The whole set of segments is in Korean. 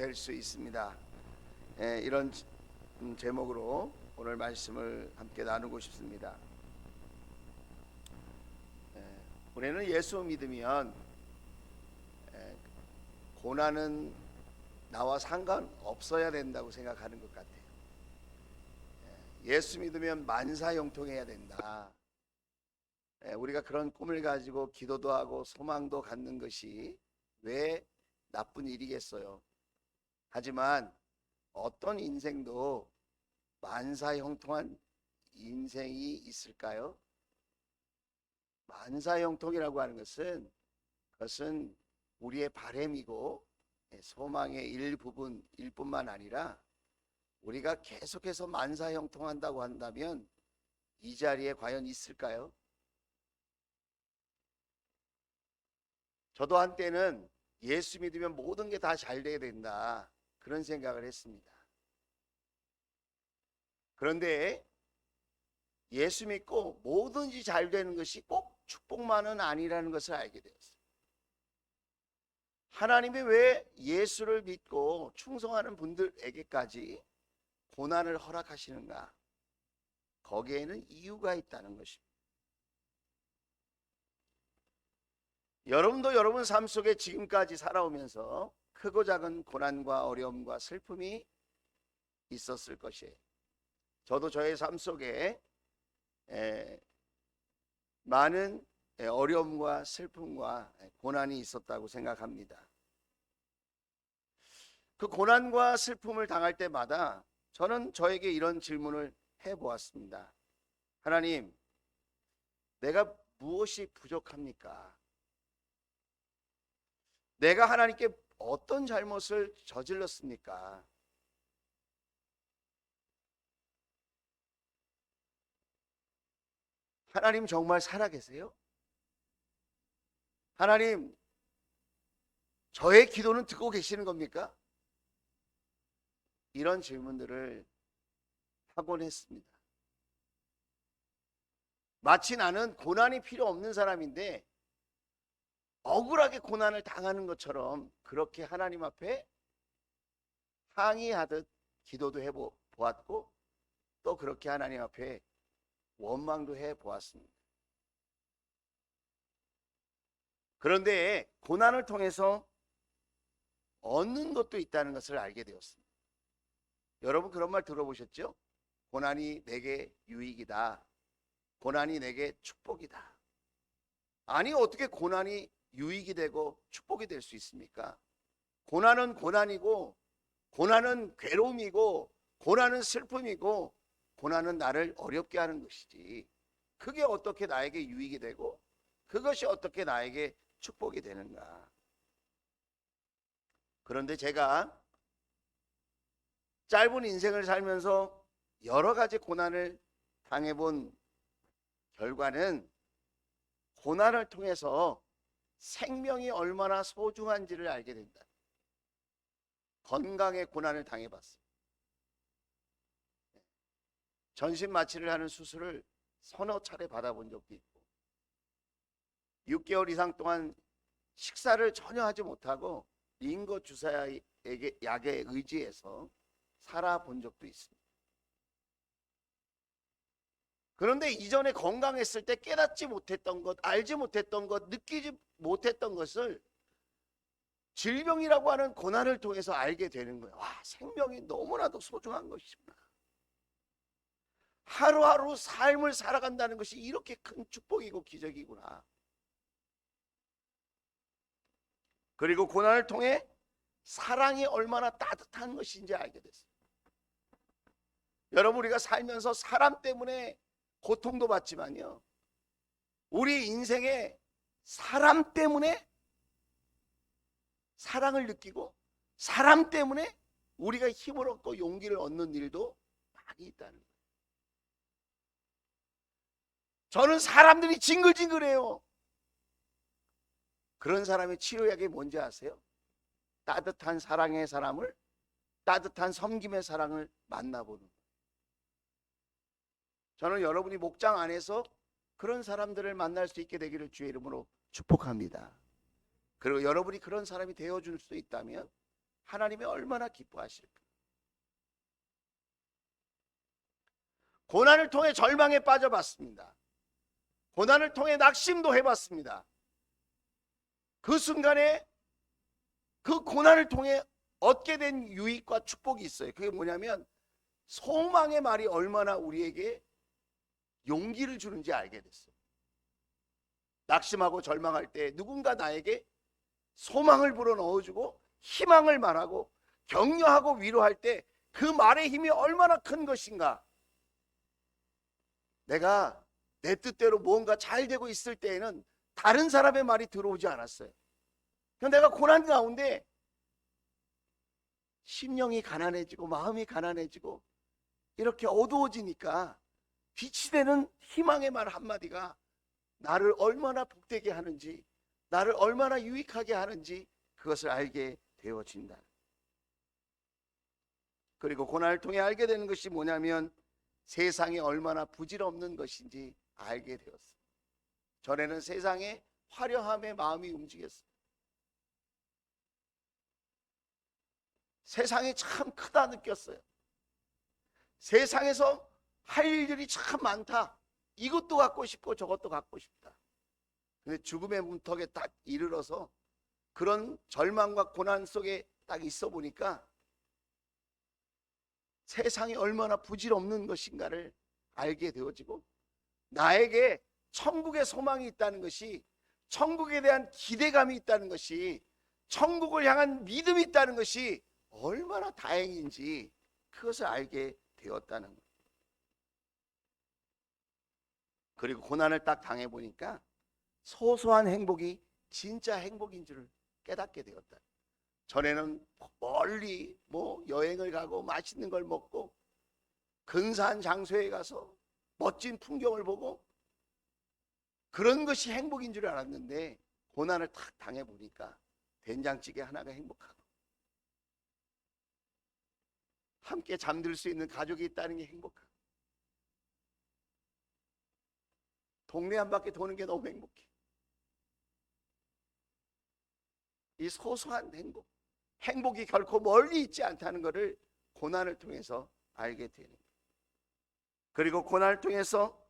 될 수 있습니다. 이런 제목으로 오늘 말씀을 함께 나누고 싶습니다. 우리는 예수 믿으면 고난은 나와 상관없어야 된다고 생각하는 것 같아요. 예수 믿으면 만사형통해야 된다. 우리가 그런 꿈을 가지고 기도도 하고 소망도 갖는 것이 왜 나쁜 일이겠어요? 하지만 어떤 인생도 만사형통한 인생이 있을까요? 만사형통이라고 하는 그것은 우리의 바람이고 소망의 일부분일 뿐만 아니라 우리가 계속해서 만사형통한다고 한다면 이 자리에 과연 있을까요? 저도 한때는 예수 믿으면 모든 게 다 잘 돼야 된다, 그런 생각을 했습니다. 그런데 예수 믿고 뭐든지 잘 되는 것이 꼭 축복만은 아니라는 것을 알게 되었어요. 하나님이 왜 예수를 믿고 충성하는 분들에게까지 고난을 허락하시는가? 거기에는 이유가 있다는 것입니다. 여러분도 여러분 삶 속에 지금까지 살아오면서 크고 작은 고난과 어려움과 슬픔이 있었을 것이에요. 저도 저의 삶 속에 많은 어려움과 슬픔과 고난이 있었다고 생각합니다. 그 고난과 슬픔을 당할 때마다 저는 저에게 이런 질문을 해보았습니다. 하나님, 내가 무엇이 부족합니까? 내가 하나님께 어떤 잘못을 저질렀습니까? 하나님 정말 살아계세요? 하나님, 저의 기도는 듣고 계시는 겁니까? 이런 질문들을 하곤 했습니다. 마치 나는 고난이 필요 없는 사람인데 억울하게 고난을 당하는 것처럼 그렇게 하나님 앞에 항의하듯 기도도 해보았고 또 그렇게 하나님 앞에 원망도 해보았습니다. 그런데 고난을 통해서 얻는 것도 있다는 것을 알게 되었습니다. 여러분 그런 말 들어보셨죠? 고난이 내게 유익이다. 고난이 내게 축복이다. 아니, 어떻게 고난이 유익이 되고 축복이 될 수 있습니까? 고난은 고난이고, 고난은 괴로움이고, 고난은 슬픔이고, 고난은 나를 어렵게 하는 것이지, 그게 어떻게 나에게 유익이 되고 그것이 어떻게 나에게 축복이 되는가? 그런데 제가 짧은 인생을 살면서 여러 가지 고난을 당해본 결과는 고난을 통해서 생명이 얼마나 소중한지를 알게 된다. 건강의 고난을 당해봤어요. 전신 마취를 하는 수술을 서너 차례 받아본 적도 있고 6개월 이상 동안 식사를 전혀 하지 못하고 링거 주사의 약에 의지해서 살아본 적도 있습니다. 그런데 이전에 건강했을 때 깨닫지 못했던 것, 알지 못했던 것, 느끼지 못했던 것을 질병이라고 하는 고난을 통해서 알게 되는 거예요. 와, 생명이 너무나도 소중한 것이구나. 하루하루 삶을 살아간다는 것이 이렇게 큰 축복이고 기적이구나. 그리고 고난을 통해 사랑이 얼마나 따뜻한 것인지 알게 됐어요. 여러분, 우리가 살면서 사람 때문에 고통도 받지만요, 우리 인생에 사람 때문에 사랑을 느끼고 사람 때문에 우리가 힘을 얻고 용기를 얻는 일도 많이 있다는 거예요. 저는 사람들이 징글징글해요. 그런 사람의 치료약이 뭔지 아세요? 따뜻한 사랑의 사람을, 따뜻한 섬김의 사랑을 만나보는 거예요. 저는 여러분이 목장 안에서 그런 사람들을 만날 수 있게 되기를 주의 이름으로 축복합니다. 그리고 여러분이 그런 사람이 되어줄 수 있다면 하나님이 얼마나 기뻐하실까. 고난을 통해 절망에 빠져봤습니다. 고난을 통해 낙심도 해봤습니다. 그 순간에 그 고난을 통해 얻게 된 유익과 축복이 있어요. 그게 뭐냐면 소망의 말이 얼마나 우리에게 용기를 주는지 알게 됐어요. 낙심하고 절망할 때 누군가 나에게 소망을 불어넣어주고 희망을 말하고 격려하고 위로할 때 그 말의 힘이 얼마나 큰 것인가. 내가 내 뜻대로 무언가 잘 되고 있을 때에는 다른 사람의 말이 들어오지 않았어요. 내가 고난 가운데 심령이 가난해지고 마음이 가난해지고 이렇게 어두워지니까 빛이 되는 희망의 말 한마디가 나를 얼마나 복되게 하는지, 나를 얼마나 유익하게 하는지 그것을 알게 되어진다. 그리고 고난을 통해 알게 되는 것이 뭐냐면 세상이 얼마나 부질없는 것인지 알게 되었어요. 전에는 세상의 화려함에 마음이 움직였어요. 세상이 참 크다 느꼈어요. 세상에서 할 일들이 참 많다. 이것도 갖고 싶고 저것도 갖고 싶다. 근데 죽음의 문턱에 딱 이르러서 그런 절망과 고난 속에 딱 있어 보니까 세상이 얼마나 부질없는 것인가를 알게 되어지고 나에게 천국의 소망이 있다는 것이, 천국에 대한 기대감이 있다는 것이, 천국을 향한 믿음이 있다는 것이 얼마나 다행인지 그것을 알게 되었다는 거예요. 그리고 고난을 딱 당해보니까 소소한 행복이 진짜 행복인 줄을 깨닫게 되었다. 전에는 멀리 여행을 가고 맛있는 걸 먹고 근사한 장소에 가서 멋진 풍경을 보고 그런 것이 행복인 줄 알았는데 고난을 탁 당해보니까 된장찌개 하나가 행복하고 함께 잠들 수 있는 가족이 있다는 게 행복하고 동네 한 바퀴 도는 게 너무 행복해. 이 소소한 행복이 결코 멀리 있지 않다는 것을 고난을 통해서 알게 되는 거예요. 그리고 고난을 통해서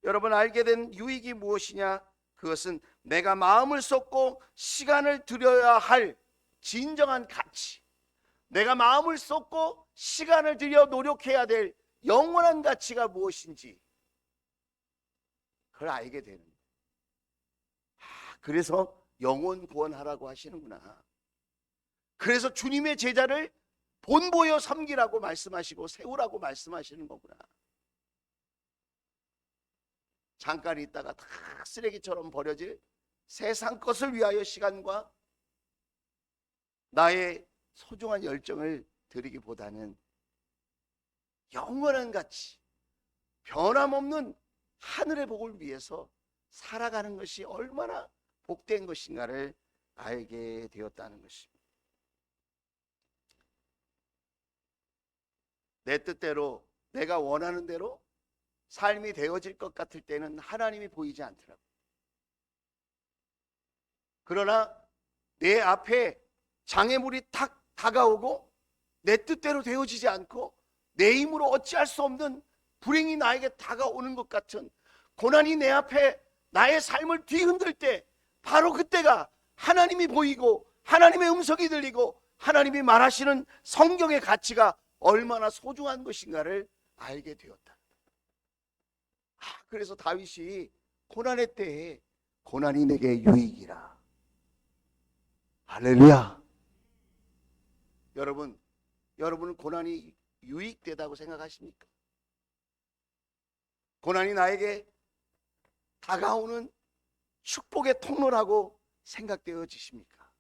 여러분 알게 된 유익이 무엇이냐? 그것은 내가 마음을 쏟고 시간을 들여야 할 진정한 가치, 내가 마음을 쏟고 시간을 들여 노력해야 될 영원한 가치가 무엇인지 그걸 알게 되는 거예요. 그래서 영혼 구원하라고 하시는구나. 그래서 주님의 제자를 본보여 섬기라고 말씀하시고 세우라고 말씀하시는 거구나. 잠깐 있다가 다 쓰레기처럼 버려질 세상 것을 위하여 시간과 나의 소중한 열정을 드리기보다는 영원한 가치, 변함없는 하늘의 복을 위해서 살아가는 것이 얼마나 복된 것인가를 알게 되었다는 것입니다. 내 뜻대로 내가 원하는 대로 삶이 되어질 것 같을 때는 하나님이 보이지 않더라고요. 그러나 내 앞에 장애물이 탁 다가오고 내 뜻대로 되어지지 않고 내 힘으로 어찌할 수 없는 불행이 나에게 다가오는 것 같은 고난이 내 앞에 나의 삶을 뒤흔들 때 바로 그때가 하나님이 보이고 하나님의 음성이 들리고 하나님이 말하시는 성경의 가치가 얼마나 소중한 것인가를 알게 되었다. 그래서 다윗이 고난의 때에 고난이 내게 유익이라. 할렐루야. 여러분은 고난이 유익되다고 생각하십니까? 고난이 나에게 다가오는 축복의 통로라고 생각되어지십니까?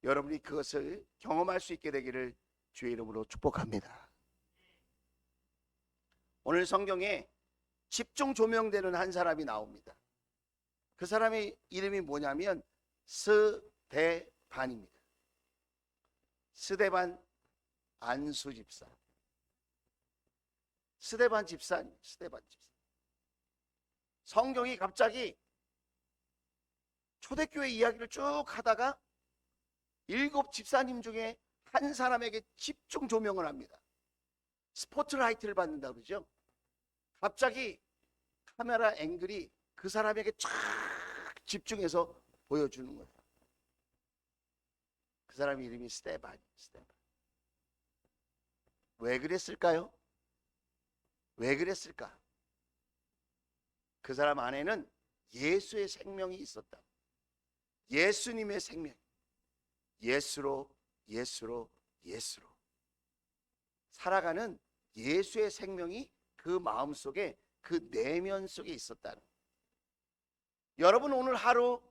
여러분이 그것을 경험할 수 있게 되기를 주의 이름으로 축복합니다. 오늘 성경에 집중 조명되는 한 사람이 나옵니다. 그 사람의 이름이 뭐냐면 스데반입니다. 스데반 안수 집사. 스데반 집사. 성경이 갑자기 초대교회 이야기를 쭉 하다가 일곱 집사님 중에 한 사람에게 집중 조명을 합니다. 스포트라이트를 받는다 그러죠. 갑자기 카메라 앵글이 그 사람에게 쫙 집중해서 보여주는 거예요. 그 사람 이름이 스테반. 왜 그랬을까요? 왜 그랬을까? 그 사람 안에는 예수의 생명이 있었다. 예수님의 생명. 예수로 살아가는 예수의 생명이 그 마음속에, 그 내면 속에 있었다는. 여러분, 오늘 하루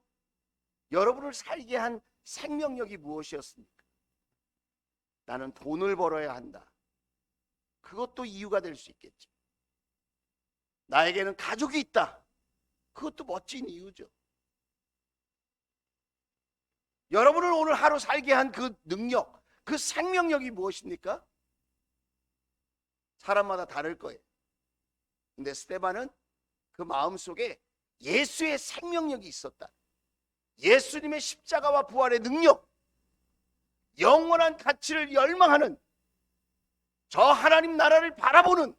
여러분을 살게 한 생명력이 무엇이었습니까? 나는 돈을 벌어야 한다. 그것도 이유가 될 수 있겠지. 나에게는 가족이 있다. 그것도 멋진 이유죠. 여러분을 오늘 하루 살게 한 그 능력, 그 생명력이 무엇입니까? 사람마다 다를 거예요. 근데 스데반은 그 마음속에 예수의 생명력이 있었다. 예수님의 십자가와 부활의 능력, 영원한 가치를 열망하는, 저 하나님 나라를 바라보는,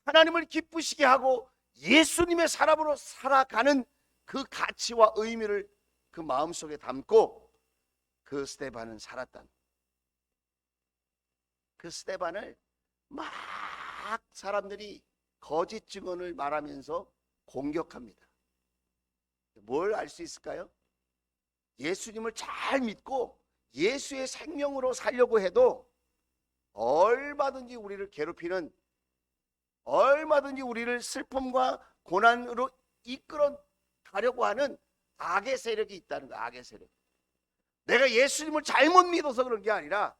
하나님을 기쁘시게 하고 예수님의 사람으로 살아가는 그 가치와 의미를 그 마음속에 담고 그 스데반은 살았다. 그 스데반을 막 사람들이 거짓 증언을 말하면서 공격합니다. 뭘 알 수 있을까요? 예수님을 잘 믿고 예수의 생명으로 살려고 해도 얼마든지 우리를 괴롭히는, 얼마든지 우리를 슬픔과 고난으로 이끌어 가려고 하는 악의 세력이 있다는 거야. 악의 세력. 내가 예수님을 잘못 믿어서 그런 게 아니라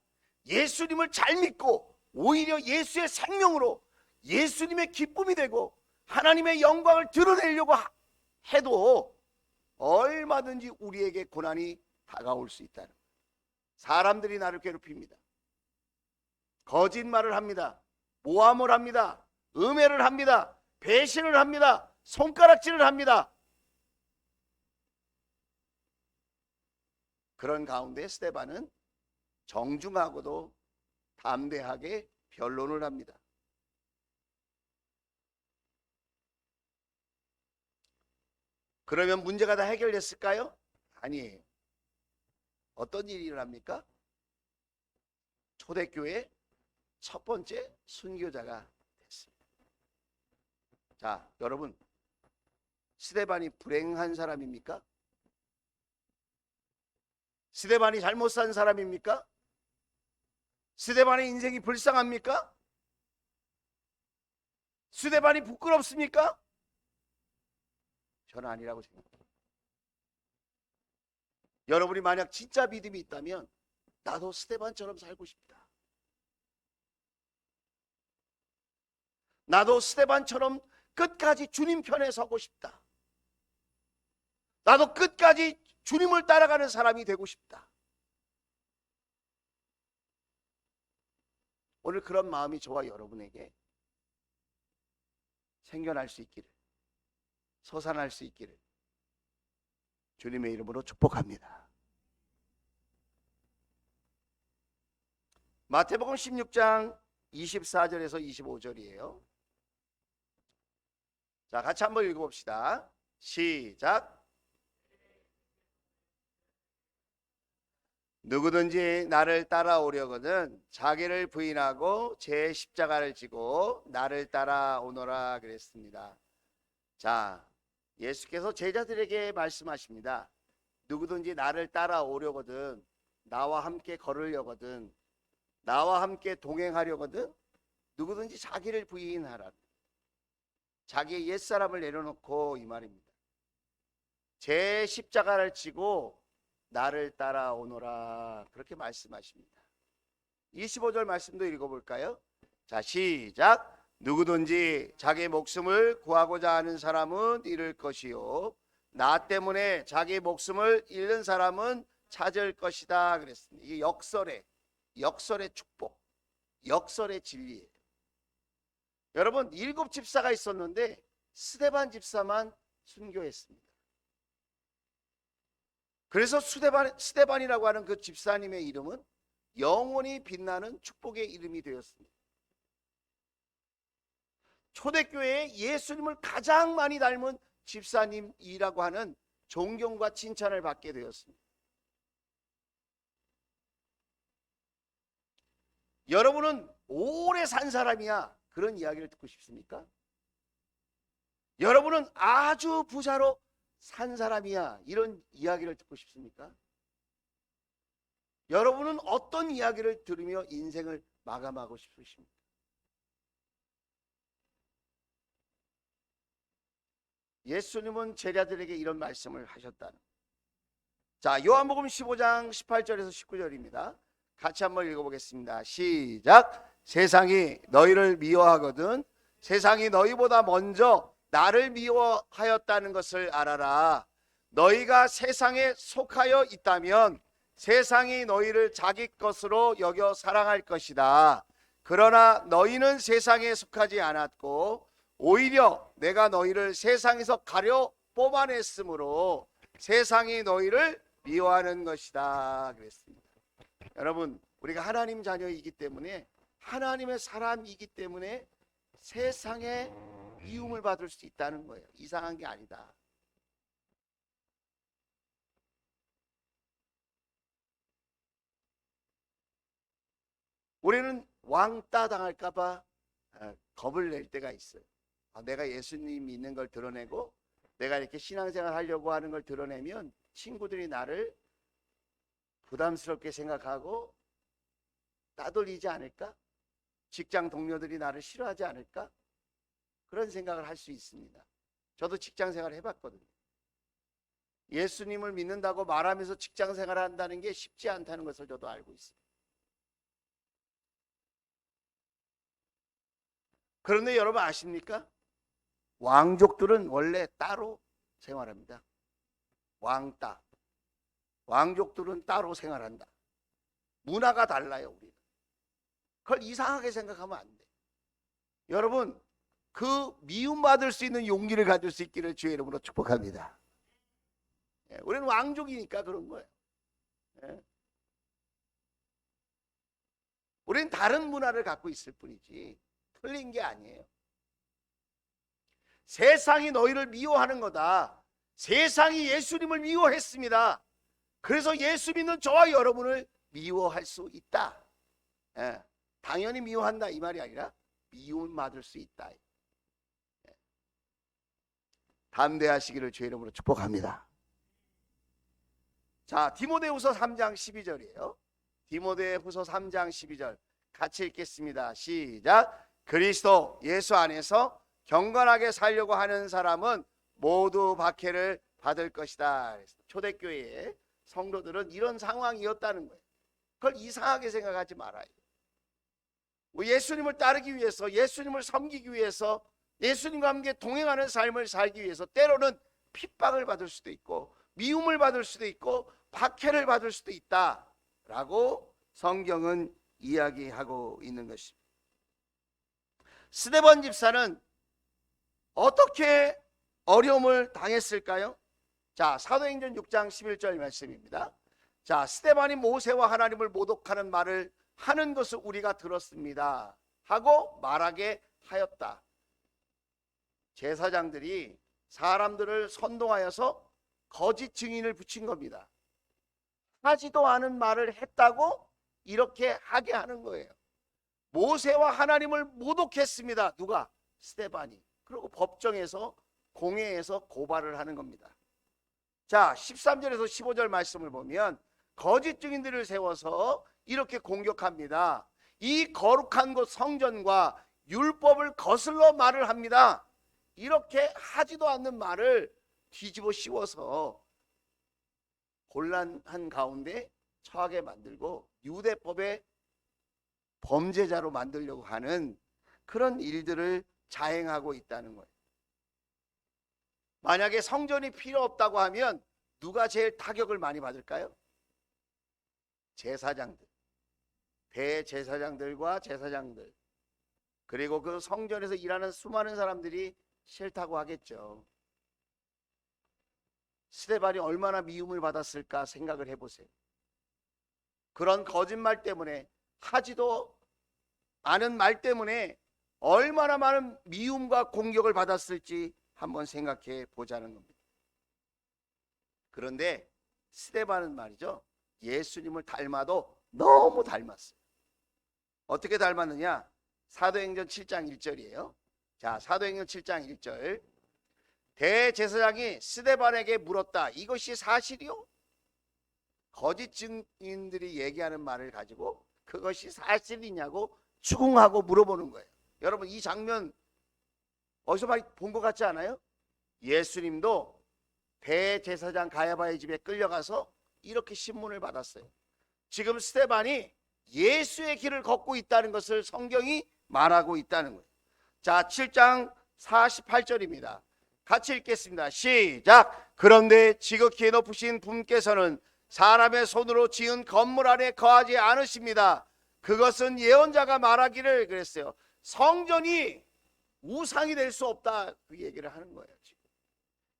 예수님을 잘 믿고 오히려 예수의 생명으로 예수님의 기쁨이 되고 하나님의 영광을 드러내려고 해도 얼마든지 우리에게 고난이 다가올 수 있다는 거예요. 사람들이 나를 괴롭힙니다. 거짓말을 합니다. 모함을 합니다. 음해를 합니다. 배신을 합니다. 손가락질을 합니다. 그런 가운데 스데반은 정중하고도 담대하게 변론을 합니다. 그러면 문제가 다 해결됐을까요? 아니에요. 어떤 일이 일어납니까? 초대교회 첫 번째 순교자가 됐습니다. 자, 여러분, 스데반이 불행한 사람입니까? 스데반이 잘못 산 사람입니까? 스데반의 인생이 불쌍합니까? 스데반이 부끄럽습니까? 저는 아니라고 생각합니다. 여러분이 만약 진짜 믿음이 있다면 나도 스데반처럼 살고 싶다. 나도 스데반처럼 끝까지 주님 편에 서고 싶다. 나도 끝까지 주님을 따라가는 사람이 되고 싶다. 오늘 그런 마음이 저와 여러분에게 생겨날 수 있기를, 솟아날 수 있기를 주님의 이름으로 축복합니다. 마태복음 16장 24절에서 25절이에요. 자, 같이 한번 읽어봅시다. 시작. 누구든지 나를 따라오려거든 자기를 부인하고 제 십자가를 지고 나를 따라오너라 그랬습니다. 자, 예수께서 제자들에게 말씀하십니다. 누구든지 나를 따라오려거든, 나와 함께 걸으려거든, 나와 함께 동행하려거든 누구든지 자기를 부인하라. 자기의 옛사람을 내려놓고 이 말입니다. 제 십자가를 지고 나를 따라오너라 그렇게 말씀하십니다. 25절 말씀도 읽어볼까요? 자, 시작. 누구든지 자기 목숨을 구하고자 하는 사람은 잃을 것이요 나 때문에 자기 목숨을 잃는 사람은 찾을 것이다 그랬습니다. 이게 역설의 축복, 역설의 진리예요. 여러분, 7 집사가 있었는데 스데반 집사만 순교했습니다. 그래서 스데반이라고 하는 그 집사님의 이름은 영원히 빛나는 축복의 이름이 되었습니다. 초대교회에 예수님을 가장 많이 닮은 집사님이라고 하는 존경과 칭찬을 받게 되었습니다. 여러분은 오래 산 사람이야, 그런 이야기를 듣고 싶습니까? 여러분은 아주 부자로 산 사람이야, 이런 이야기를 듣고 싶습니까? 여러분은 어떤 이야기를 들으며 인생을 마감하고 싶으십니까? 예수님은 제자들에게 이런 말씀을 하셨다는. 자, 요한복음 15장 18절에서 19절입니다. 같이 한번 읽어보겠습니다. 시작. 세상이 너희를 미워하거든 세상이 너희보다 먼저 나를 미워하였다는 것을 알아라. 너희가 세상에 속하여 있다면 세상이 너희를 자기 것으로 여겨 사랑할 것이다. 그러나 너희는 세상에 속하지 않았고 오히려 내가 너희를 세상에서 가려 뽑아냈으므로 세상이 너희를 미워하는 것이다 그랬습니다. 여러분, 우리가 하나님 자녀이기 때문에, 하나님의 사람이기 때문에 세상에 미움을 받을 수 있다는 거예요. 이상한 게 아니다. 우리는 왕따 당할까 봐 겁을 낼 때가 있어요. 내가 예수님 믿는 걸 드러내고 내가 이렇게 신앙생활 하려고 하는 걸 드러내면 친구들이 나를 부담스럽게 생각하고 따돌리지 않을까? 직장 동료들이 나를 싫어하지 않을까? 그런 생각을 할 수 있습니다. 저도 직장 생활 해봤거든요. 예수님을 믿는다고 말하면서 직장 생활을 한다는 게 쉽지 않다는 것을 저도 알고 있어요. 그런데 여러분 아십니까? 왕족들은 원래 따로 생활합니다. 왕따. 왕족들은 따로 생활한다. 문화가 달라요, 우리는. 그걸 이상하게 생각하면 안 돼. 여러분, 그 미움받을 수 있는 용기를 가질 수 있기를 주의 이름으로 축복합니다. 우리는 왕족이니까 그런 거예요. 우리는 다른 문화를 갖고 있을 뿐이지 틀린 게 아니에요. 세상이 너희를 미워하는 거다. 세상이 예수님을 미워했습니다. 그래서 예수 믿는 저와 여러분을 미워할 수 있다. 당연히 미워한다 이 말이 아니라 미움 받을 수 있다. 담대하시기를 주의 이름으로 축복합니다. 자, 디모데후서 3장 12절이에요. 디모데후서 3장 12절 같이 읽겠습니다. 시작. 그리스도 예수 안에서 경건하게 살려고 하는 사람은 모두 박해를 받을 것이다. 초대교회의 성도들은 이런 상황이었다는 거예요. 그걸 이상하게 생각하지 말아요. 예수님을 따르기 위해서, 예수님을 섬기기 위해서, 예수님과 함께 동행하는 삶을 살기 위해서 때로는 핍박을 받을 수도 있고 미움을 받을 수도 있고 박해를 받을 수도 있다라고 성경은 이야기하고 있는 것입니다. 스데반 집사는 어떻게 어려움을 당했을까요? 자, 사도행전 6장 11절 말씀입니다. 자, 스데반이 모세와 하나님을 모독하는 말을 하는 것을 우리가 들었습니다 하고 말하게 하였다. 제사장들이 사람들을 선동하여서 거짓 증인을 붙인 겁니다. 하지도 않은 말을 했다고 이렇게 하게 하는 거예요. 모세와 하나님을 모독했습니다. 누가? 스데반이. 그리고 법정에서 공회에서 고발을 하는 겁니다. 자, 13절에서 15절 말씀을 보면 거짓 증인들을 세워서 이렇게 공격합니다. 이 거룩한 곳 성전과 율법을 거슬러 말을 합니다. 이렇게 하지도 않는 말을 뒤집어 씌워서 곤란한 가운데 처하게 만들고 유대법의 범죄자로 만들려고 하는 그런 일들을 자행하고 있다는 거예요. 만약에 성전이 필요 없다고 하면 누가 제일 타격을 많이 받을까요? 제사장들, 대제사장들과 제사장들, 그리고 그 성전에서 일하는 수많은 사람들이 싫다고 하겠죠. 스데반이 얼마나 미움을 받았을까 생각을 해보세요. 그런 거짓말 때문에, 하지도 않은 말 때문에 얼마나 많은 미움과 공격을 받았을지 한번 생각해 보자는 겁니다. 그런데 스데반은 말이죠, 예수님을 닮아도 너무 닮았어요. 어떻게 닮았느냐? 사도행전 7장 1절이에요. 자, 사도행전 7장 1절. 대제사장이 스데반에게 물었다. 이것이 사실이요? 거짓 증인들이 얘기하는 말을 가지고 그것이 사실이냐고 추궁하고 물어보는 거예요. 여러분, 이 장면 어디서 많이 본 것 같지 않아요? 예수님도 대제사장 가야바의 집에 끌려가서 이렇게 신문을 받았어요. 지금 스데반이 예수의 길을 걷고 있다는 것을 성경이 말하고 있다는 거예요. 자, 7장 48절입니다. 같이 읽겠습니다. 시작. 그런데 지극히 높으신 분께서는 사람의 손으로 지은 건물 안에 거하지 않으십니다. 그것은 예언자가 말하기를 그랬어요. 성전이 우상이 될 수 없다, 그 얘기를 하는 거예요. 지금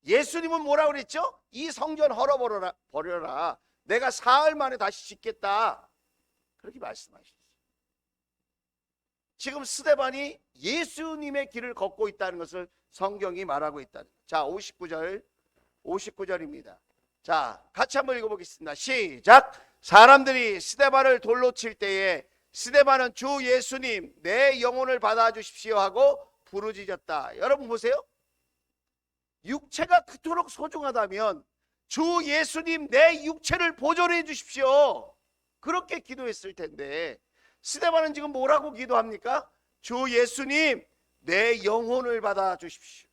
예수님은 뭐라고 그랬죠? 이 성전 헐어버려라. 내가 사흘 만에 다시 짓겠다, 그렇게 말씀하셨어요. 지금 스데반이 예수님의 길을 걷고 있다는 것을 성경이 말하고 있다는 거예요. 자, 59절입니다. 자, 같이 한번 읽어보겠습니다. 시작. 사람들이 스데반을 돌로 칠 때에 스데반은 주 예수님, 내 영혼을 받아주십시오 하고 부르짖었다. 여러분 보세요. 육체가 그토록 소중하다면 주 예수님, 내 육체를 보존해 주십시오, 그렇게 기도했을 텐데 스데반은 지금 뭐라고 기도합니까? 주 예수님, 내 영혼을 받아 주십시오.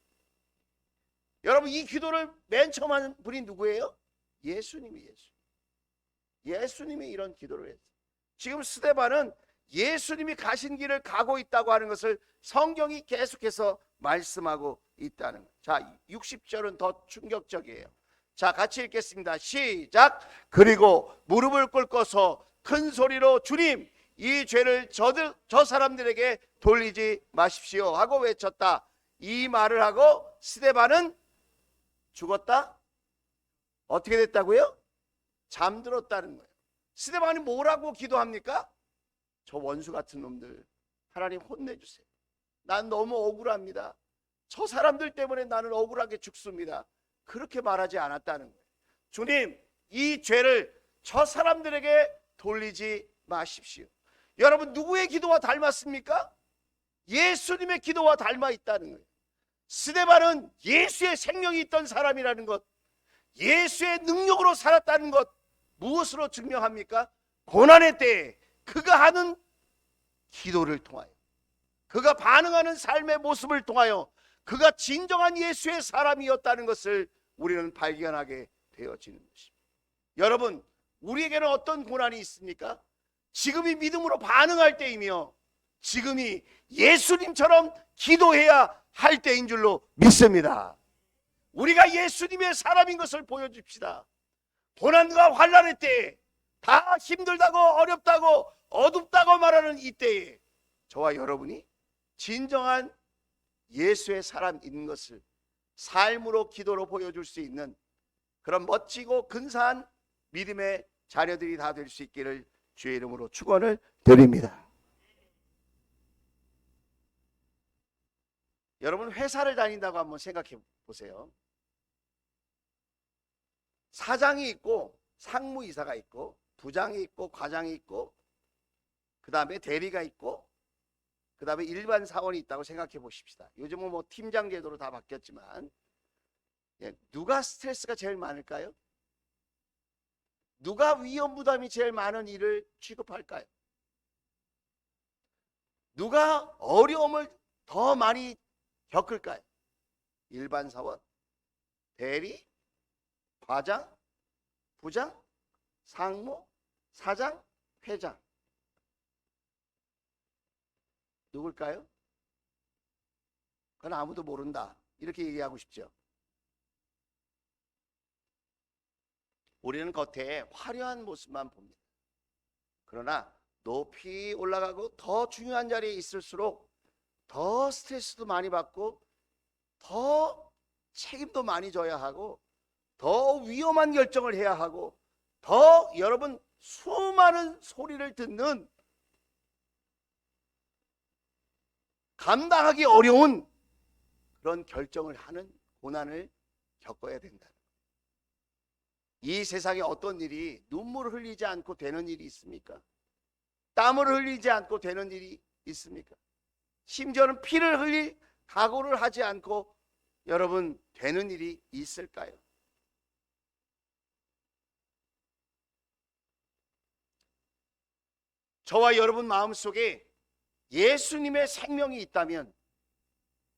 여러분, 이 기도를 맨 처음 한 분이 누구예요? 예수님이 예수님이 이런 기도를 했어요. 지금 스데반은 예수님이 가신 길을 가고 있다고 하는 것을 성경이 계속해서 말씀하고 있다는 거예요. 자, 60절은 더 충격적이에요. 자, 같이 읽겠습니다. 시작. 그리고 무릎을 꿇고서 큰 소리로 주님, 이 죄를 저 사람들에게 돌리지 마십시오 하고 외쳤다. 이 말을 하고 스데반은 죽었다? 어떻게 됐다고요? 잠들었다는 거예요. 스데반이 뭐라고 기도합니까? 저 원수 같은 놈들, 하나님 혼내주세요. 난 너무 억울합니다. 저 사람들 때문에 나는 억울하게 죽습니다. 그렇게 말하지 않았다는 거예요. 주님, 이 죄를 저 사람들에게 돌리지 마십시오. 여러분, 누구의 기도와 닮았습니까? 예수님의 기도와 닮아 있다는 거예요. 스데반은 예수의 생명이 있던 사람이라는 것, 예수의 능력으로 살았다는 것, 무엇으로 증명합니까? 고난의 때에 그가 하는 기도를 통하여, 그가 반응하는 삶의 모습을 통하여 그가 진정한 예수의 사람이었다는 것을 우리는 발견하게 되어지는 것입니다. 여러분, 우리에게는 어떤 고난이 있습니까? 지금이 믿음으로 반응할 때이며 지금이 예수님처럼 기도해야 할 때인 줄로 믿습니다. 우리가 예수님의 사람인 것을 보여줍시다. 고난과 환난의 때에, 다 힘들다고 어렵다고 어둡다고 말하는 이때에 저와 여러분이 진정한 예수의 사람인 것을 삶으로, 기도로 보여줄 수 있는 그런 멋지고 근사한 믿음의 자녀들이 다 될 수 있기를 주의 이름으로 축원을 드립니다. 여러분, 회사를 다닌다고 한번 생각해 보세요. 사장이 있고 상무이사가 있고 부장이 있고 과장이 있고 그 다음에 대리가 있고 그 다음에 일반 사원이 있다고 생각해 보십시다. 요즘은 뭐 팀장 제도로 다 바뀌었지만, 누가 스트레스가 제일 많을까요? 누가 위험 부담이 제일 많은 일을 취급할까요? 누가 어려움을 더 많이 겪을까요? 일반 사원, 대리, 과장, 부장, 상무, 사장, 회장. 누굴까요? 그건 아무도 모른다, 이렇게 얘기하고 싶죠. 우리는 겉에 화려한 모습만 봅니다. 그러나 높이 올라가고 더 중요한 자리에 있을수록 더 스트레스도 많이 받고 더 책임도 많이 져야 하고 더 위험한 결정을 해야 하고 더 여러분 수많은 소리를 듣는 감당하기 어려운 그런 결정을 하는 고난을 겪어야 된다. 이 세상에 어떤 일이 눈물을 흘리지 않고 되는 일이 있습니까? 땀을 흘리지 않고 되는 일이 있습니까? 심지어는 피를 흘릴 각오를 하지 않고 여러분 되는 일이 있을까요? 저와 여러분 마음속에 예수님의 생명이 있다면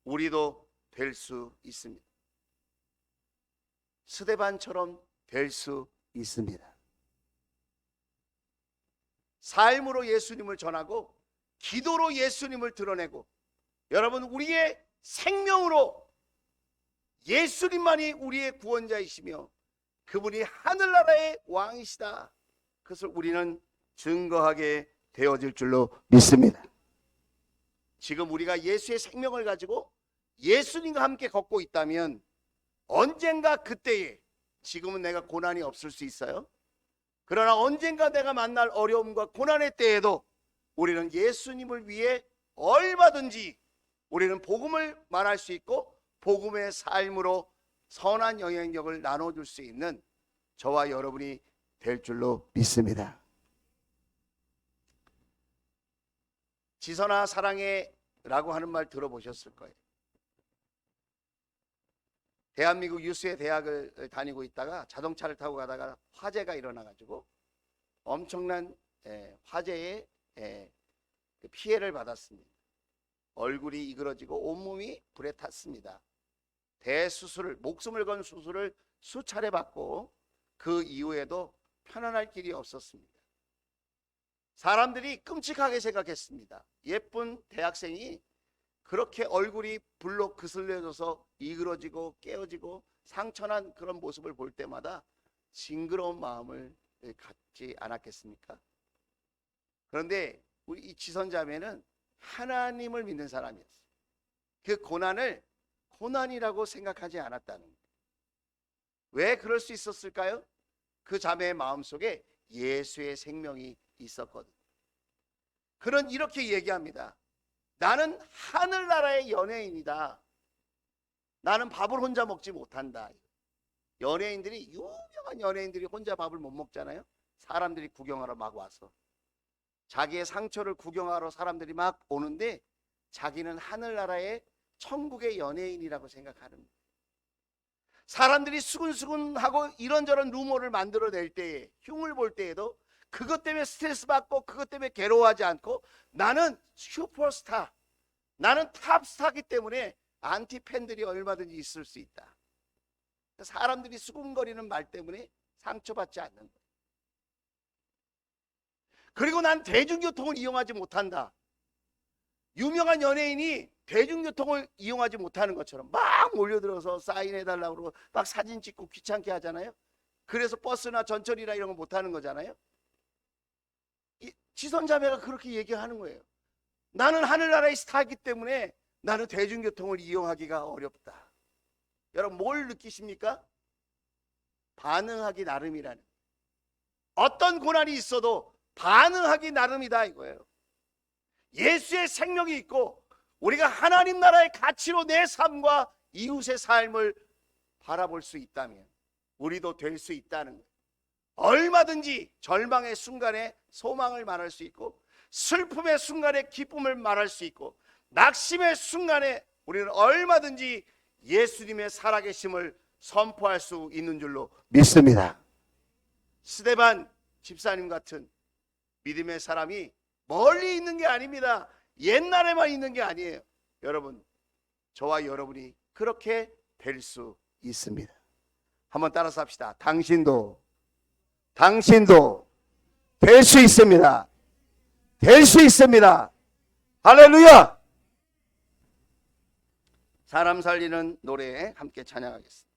우리도 될 수 있습니다. 스데반처럼 될 수 있습니다. 삶으로 예수님을 전하고 기도로 예수님을 드러내고 여러분 우리의 생명으로 예수님만이 우리의 구원자이시며 그분이 하늘나라의 왕이시다. 그것을 우리는 증거하게 되어질 줄로 믿습니다. 지금 우리가 예수의 생명을 가지고 예수님과 함께 걷고 있다면 언젠가 그때에 지금은 내가 고난이 없을 수 있어요. 그러나 언젠가 내가 만날 어려움과 고난의 때에도 우리는 예수님을 위해 얼마든지 우리는 복음을 말할 수 있고 복음의 삶으로 선한 영향력을 나눠줄 수 있는 저와 여러분이 될 줄로 믿습니다. 지선아 사랑해 라고 하는 말 들어보셨을 거예요. 대한민국 유수의 대학을 다니고 있다가 자동차를 타고 가다가 화재가 일어나가지고 엄청난 화재에 피해를 받았습니다. 얼굴이 이그러지고 온몸이 불에 탔습니다. 대수술을 목숨을 건 수술을 수차례 받고 그 이후에도 편안할 길이 없었습니다. 사람들이 끔찍하게 생각했습니다. 예쁜 대학생이 그렇게 얼굴이 불로 그슬려져서 이그러지고 깨어지고 상처난 그런 모습을 볼 때마다 징그러운 마음을 갖지 않았겠습니까? 그런데 우리 이 지선자매는 하나님을 믿는 사람이었어요. 그 고난을 고난이라고 생각하지 않았다는 거예요. 왜 그럴 수 있었을까요? 그 자매의 마음속에 예수의 생명이 있었거든요. 그는 이렇게 얘기합니다. 나는 하늘나라의 연예인이다. 나는 밥을 혼자 먹지 못한다. 연예인들이 유명한 연예인들이 혼자 밥을 못 먹잖아요. 사람들이 구경하러 막 와서 자기의 상처를 구경하러 사람들이 막 오는데 자기는 하늘나라의 천국의 연예인이라고 생각하는 거예요. 사람들이 수근수근하고 이런저런 루머를 만들어낼 때에 흉을 볼 때에도 그것 때문에 스트레스 받고 그것 때문에 괴로워하지 않고 나는 슈퍼스타, 나는 탑스타이기 때문에 안티 팬들이 얼마든지 있을 수 있다. 사람들이 수군거리는 말 때문에 상처받지 않는 거예요. 그리고 난 대중교통을 이용하지 못한다. 유명한 연예인이 대중교통을 이용하지 못하는 것처럼 막 몰려들어서 사인해달라고 그러고 막 사진 찍고 귀찮게 하잖아요. 그래서 버스나 전철이나 이런 거 못하는 거잖아요. 지선자매가 그렇게 얘기하는 거예요. 나는 하늘나라의 스타이기 때문에 나는 대중교통을 이용하기가 어렵다. 여러분 뭘 느끼십니까? 반응하기 나름이라는, 어떤 고난이 있어도 반응하기 나름이다 이거예요. 예수의 생명이 있고 우리가 하나님 나라의 가치로 내 삶과 이웃의 삶을 바라볼 수 있다면 우리도 될 수 있다는 거예요. 얼마든지 절망의 순간에 소망을 말할 수 있고 슬픔의 순간에 기쁨을 말할 수 있고 낙심의 순간에 우리는 얼마든지 예수님의 살아계심을 선포할 수 있는 줄로 믿습니다. 스데반 집사님 같은 믿음의 사람이 멀리 있는 게 아닙니다. 옛날에만 있는 게 아니에요. 여러분, 저와 여러분이 그렇게 될 수 있습니다. 한번 따라서 합시다. 당신도 될 수 있습니다. 될 수 있습니다. 할렐루야! 사람 살리는 노래에 함께 찬양하겠습니다.